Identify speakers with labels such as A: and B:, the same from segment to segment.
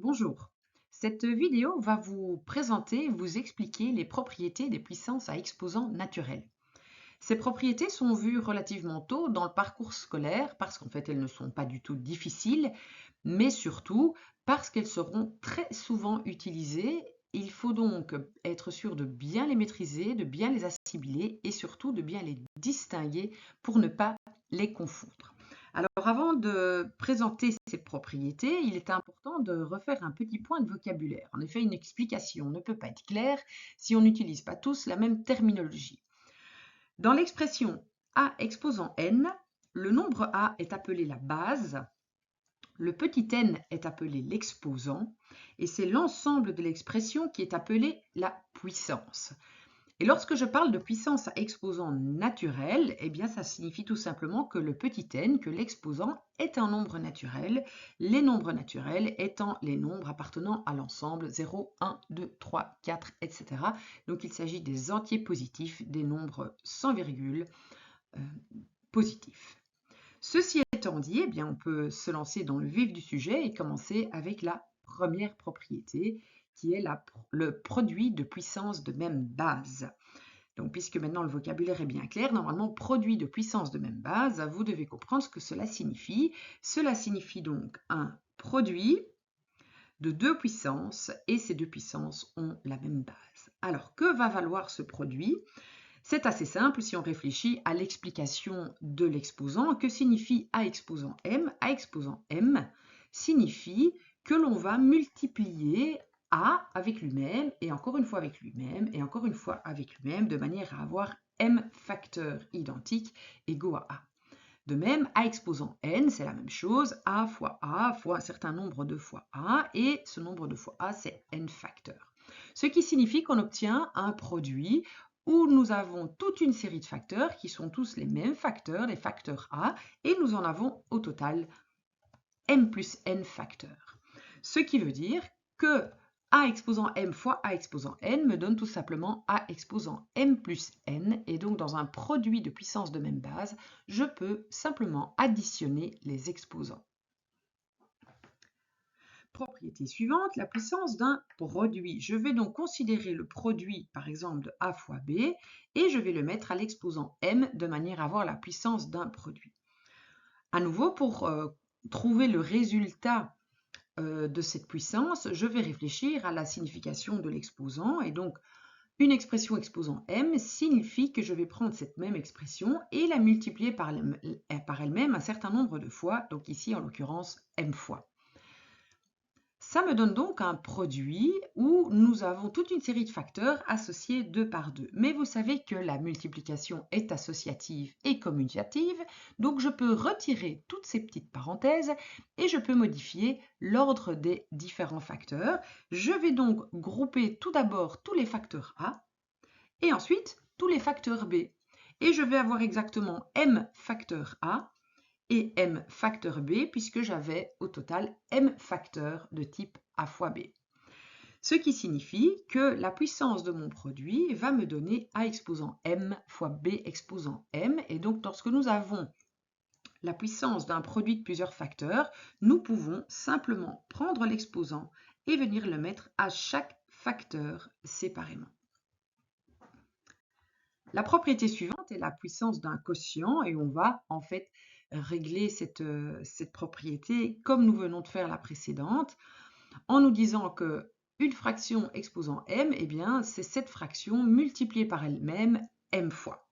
A: Bonjour. Cette vidéo va vous présenter, vous expliquer les propriétés des puissances à exposants naturels. Ces propriétés sont vues relativement tôt dans le parcours scolaire parce qu'en fait elles ne sont pas du tout difficiles, mais surtout parce qu'elles seront très souvent utilisées. Il faut donc être sûr de bien les maîtriser, de bien les assimiler et surtout de bien les distinguer pour ne pas les confondre. Alors avant de présenter ces propriétés, il est important de refaire un petit point de vocabulaire. En effet, une explication ne peut pas être claire si on n'utilise pas tous la même terminologie. Dans l'expression A exposant n, le nombre A est appelé la base, le petit n est appelé l'exposant, et c'est l'ensemble de l'expression qui est appelé la puissance. Et lorsque je parle de puissance à exposant naturel, eh bien ça signifie tout simplement que le petit n, que l'exposant, est un nombre naturel, les nombres naturels étant les nombres appartenant à l'ensemble 0, 1, 2, 3, 4, etc. Donc il s'agit des entiers positifs, des nombres sans virgule positifs. Ceci étant dit, eh bien, on peut se lancer dans le vif du sujet et commencer avec la première propriété, qui est le produit de puissance de même base. Donc, puisque maintenant le vocabulaire est bien clair, normalement, produit de puissance de même base, vous devez comprendre ce que cela signifie. Cela signifie donc un produit de deux puissances, et ces deux puissances ont la même base. Alors, que va valoir ce produit? C'est assez simple si on réfléchit à l'explication de l'exposant. Que signifie A exposant M? A exposant M signifie que l'on va multiplier A avec lui-même, et encore une fois avec lui-même, et encore une fois avec lui-même, de manière à avoir M facteurs identiques égaux à A. De même, A exposant N, c'est la même chose, A fois un certain nombre de fois A, et ce nombre de fois A, c'est N facteurs. Ce qui signifie qu'on obtient un produit où nous avons toute une série de facteurs qui sont tous les mêmes facteurs, les facteurs A, et nous en avons au total M plus N facteurs. Ce qui veut dire que A exposant M fois A exposant N me donne tout simplement A exposant M plus N, et donc dans un produit de puissance de même base, je peux simplement additionner les exposants. Propriété suivante, la puissance d'un produit. Je vais donc considérer le produit, par exemple, de A fois B, et je vais le mettre à l'exposant M de manière à avoir la puissance d'un produit. À nouveau, pour trouver le résultat de cette puissance, je vais réfléchir à la signification de l'exposant, et donc une expression exposant M signifie que je vais prendre cette même expression et la multiplier par elle-même un certain nombre de fois, donc ici en l'occurrence M fois. Ça me donne donc un produit où nous avons toute une série de facteurs associés 2 par 2. Mais vous savez que la multiplication est associative et commutative, donc je peux retirer toutes ces petites parenthèses et je peux modifier l'ordre des différents facteurs. Je vais donc grouper tout d'abord tous les facteurs A et ensuite tous les facteurs B. Et je vais avoir exactement M facteur A et M facteur B, puisque j'avais au total M facteurs de type A fois B. Ce qui signifie que la puissance de mon produit va me donner A exposant M fois B exposant M. Et donc, lorsque nous avons la puissance d'un produit de plusieurs facteurs, nous pouvons simplement prendre l'exposant et venir le mettre à chaque facteur séparément. La propriété suivante est la puissance d'un quotient, et on va en fait régler cette propriété comme nous venons de faire la précédente, en nous disant que une fraction exposant m, eh bien, c'est cette fraction multipliée par elle-même m fois.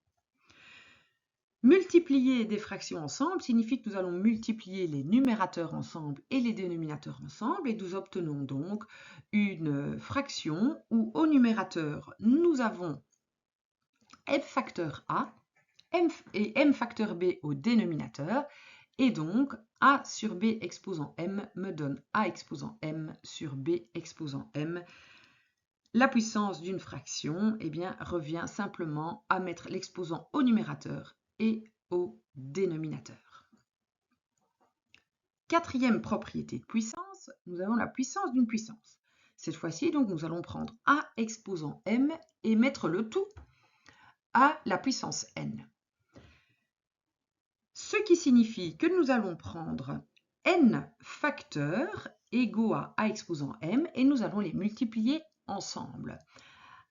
A: Multiplier des fractions ensemble signifie que nous allons multiplier les numérateurs ensemble et les dénominateurs ensemble, et nous obtenons donc une fraction où au numérateur, nous avons m facteur A et m facteur B au dénominateur, et donc A sur B exposant M me donne A exposant M sur B exposant M. La puissance d'une fraction, eh bien, revient simplement à mettre l'exposant au numérateur et au dénominateur. Quatrième propriété de puissance, nous avons la puissance d'une puissance. Cette fois-ci, donc, nous allons prendre A exposant M et mettre le tout à la puissance n. Ce qui signifie que nous allons prendre n facteurs égaux à a exposant m et nous allons les multiplier ensemble.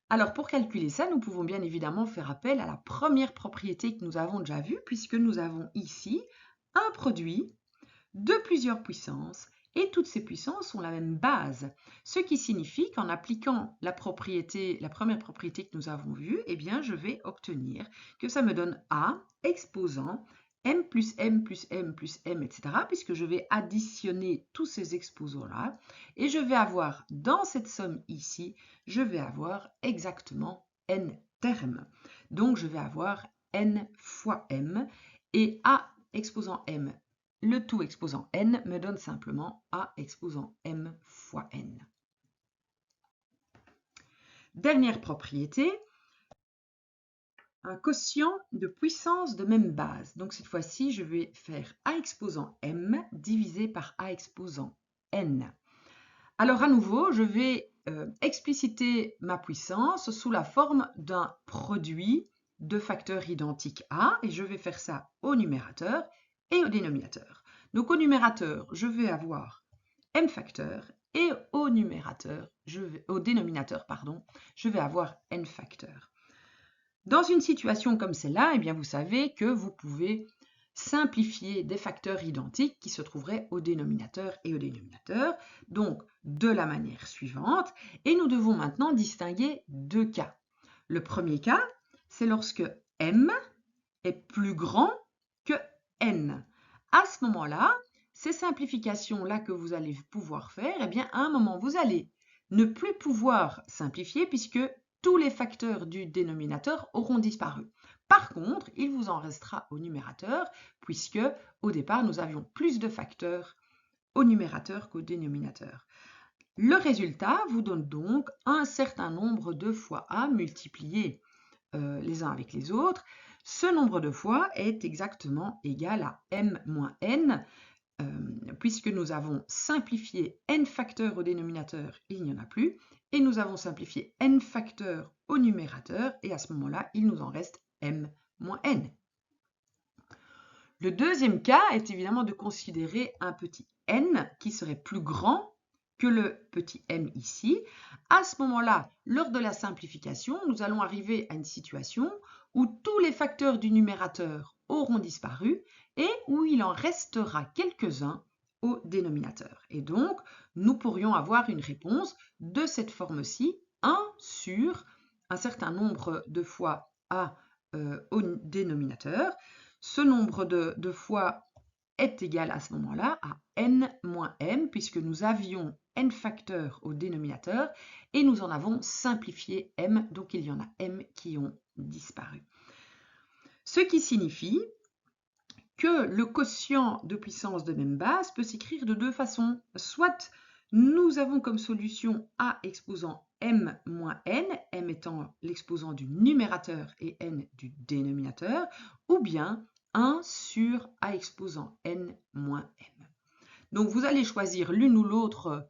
A: Alors pour calculer ça, nous pouvons bien évidemment faire appel à la première propriété que nous avons déjà vue, puisque nous avons ici un produit de plusieurs puissances et toutes ces puissances ont la même base, ce qui signifie qu'en appliquant la première propriété que nous avons vue, eh bien je vais obtenir que ça me donne a exposant m plus m plus m plus m, etc., puisque je vais additionner tous ces exposants-là, et je vais avoir dans cette somme ici, je vais avoir exactement n termes. Donc je vais avoir n fois m, et a exposant m, le tout exposant n, me donne simplement a exposant m fois n. Dernière propriété, un quotient de puissance de même base. Donc cette fois-ci, je vais faire a exposant m divisé par a exposant n. Alors à nouveau, je vais expliciter ma puissance sous la forme d'un produit de facteurs identiques a, et je vais faire ça au numérateur et au dénominateur. Donc au numérateur, je vais avoir m facteurs, et au dénominateur, je vais avoir n facteurs. Dans une situation comme celle-là, eh bien vous savez que vous pouvez simplifier des facteurs identiques qui se trouveraient au dénominateur et au dénominateur, donc de la manière suivante. Et nous devons maintenant distinguer deux cas. Le premier cas, c'est lorsque m est plus grand que n. À ce moment-là, ces simplifications-là que vous allez pouvoir faire, eh bien à un moment, vous allez ne plus pouvoir simplifier puisque tous les facteurs du dénominateur auront disparu. Par contre, il vous en restera au numérateur, puisque au départ, nous avions plus de facteurs au numérateur qu'au dénominateur. Le résultat vous donne donc un certain nombre de fois a multipliés les uns avec les autres. Ce nombre de fois est exactement égal à m moins n, puisque nous avons simplifié n facteurs au dénominateur, il n'y en a plus, et nous avons simplifié n facteurs au numérateur, et à ce moment-là, il nous en reste m moins n. Le deuxième cas est évidemment de considérer un petit n qui serait plus grand que le petit m ici. À ce moment-là, lors de la simplification, nous allons arriver à une situation où tous les facteurs du numérateur auront disparu et où il en restera quelques-uns au dénominateur. Et donc, nous pourrions avoir une réponse de cette forme-ci, 1 sur un certain nombre de fois a au dénominateur. Ce nombre de fois est égal à ce moment-là à n moins m, puisque nous avions n facteurs au dénominateur et nous en avons simplifié m, donc il y en a m qui ont disparu. Ce qui signifie que le quotient de puissance de même base peut s'écrire de deux façons. Soit nous avons comme solution a exposant m moins n, m étant l'exposant du numérateur et n du dénominateur, ou bien 1 sur a exposant n moins m. Donc vous allez choisir l'une ou l'autre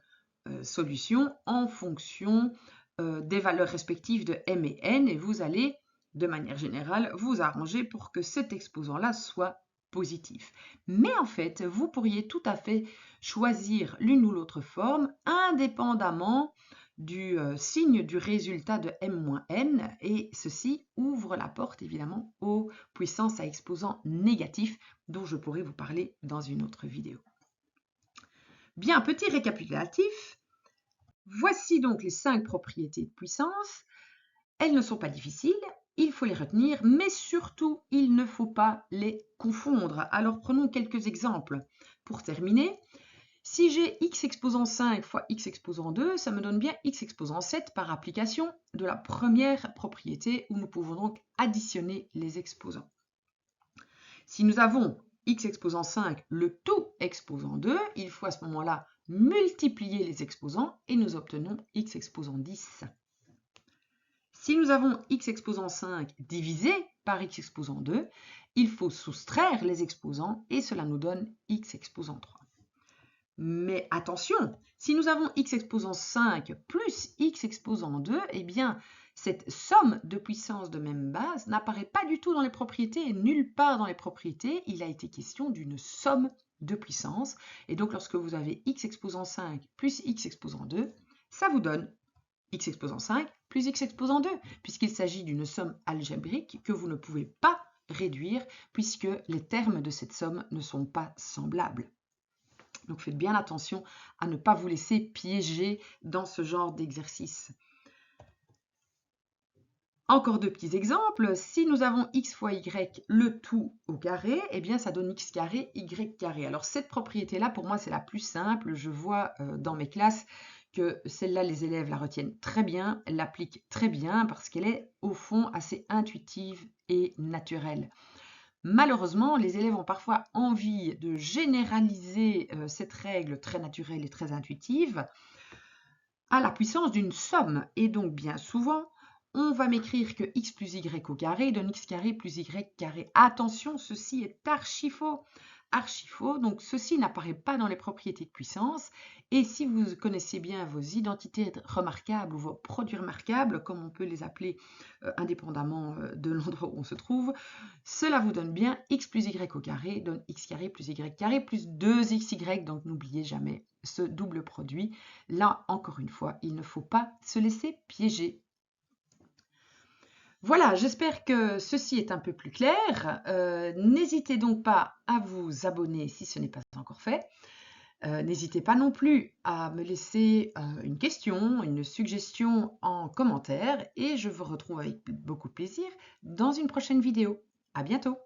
A: solution en fonction des valeurs respectives de m et n, et vous allez, de manière générale, vous arranger pour que cet exposant-là soit positif. Mais en fait, vous pourriez tout à fait choisir l'une ou l'autre forme indépendamment du signe du résultat de m-n, et ceci ouvre la porte évidemment aux puissances à exposants négatifs dont je pourrai vous parler dans une autre vidéo. Bien, petit récapitulatif, voici donc les 5 propriétés de puissance. Elles ne sont pas difficiles, il faut les retenir, mais surtout, il ne faut pas les confondre. Alors, prenons quelques exemples. Pour terminer, si j'ai x exposant 5 fois x exposant 2, ça me donne bien x exposant 7 par application de la première propriété où nous pouvons donc additionner les exposants. Si nous avons x exposant 5, le tout exposant 2, il faut à ce moment-là multiplier les exposants et nous obtenons x exposant 10. Si nous avons x exposant 5 divisé par x exposant 2, il faut soustraire les exposants et cela nous donne x exposant 3. Mais attention, si nous avons x exposant 5 plus x exposant 2, eh bien, cette somme de puissance de même base n'apparaît pas du tout dans les propriétés et nulle part dans les propriétés. Il a été question d'une somme de puissance. Et donc, lorsque vous avez x exposant 5 plus x exposant 2, ça vous donne x exposant 5 plus x exposant 2, puisqu'il s'agit d'une somme algébrique que vous ne pouvez pas réduire, puisque les termes de cette somme ne sont pas semblables. Donc faites bien attention à ne pas vous laisser piéger dans ce genre d'exercice. Encore deux petits exemples. Si nous avons x fois y, le tout au carré, eh bien ça donne x carré, y carré. Alors cette propriété-là, pour moi, c'est la plus simple. Je vois dans mes classes que celle-là, les élèves la retiennent très bien, l'appliquent très bien, parce qu'elle est au fond assez intuitive et naturelle. Malheureusement, les élèves ont parfois envie de généraliser cette règle très naturelle et très intuitive à la puissance d'une somme. Et donc, bien souvent, on va m'écrire que x plus y au carré donne x carré plus y carré. Attention, ceci est archi faux. Archi faux, donc ceci n'apparaît pas dans les propriétés de puissance. Et si vous connaissez bien vos identités remarquables ou vos produits remarquables, comme on peut les appeler indépendamment de l'endroit où on se trouve, cela vous donne bien x plus y au carré donne x carré plus y carré plus 2xy, donc n'oubliez jamais ce double produit. Là, encore une fois, il ne faut pas se laisser piéger. Voilà, j'espère que ceci est un peu plus clair. N'hésitez donc pas à vous abonner si ce n'est pas encore fait. N'hésitez pas non plus à me laisser une question, une suggestion en commentaire et je vous retrouve avec beaucoup de plaisir dans une prochaine vidéo. À bientôt!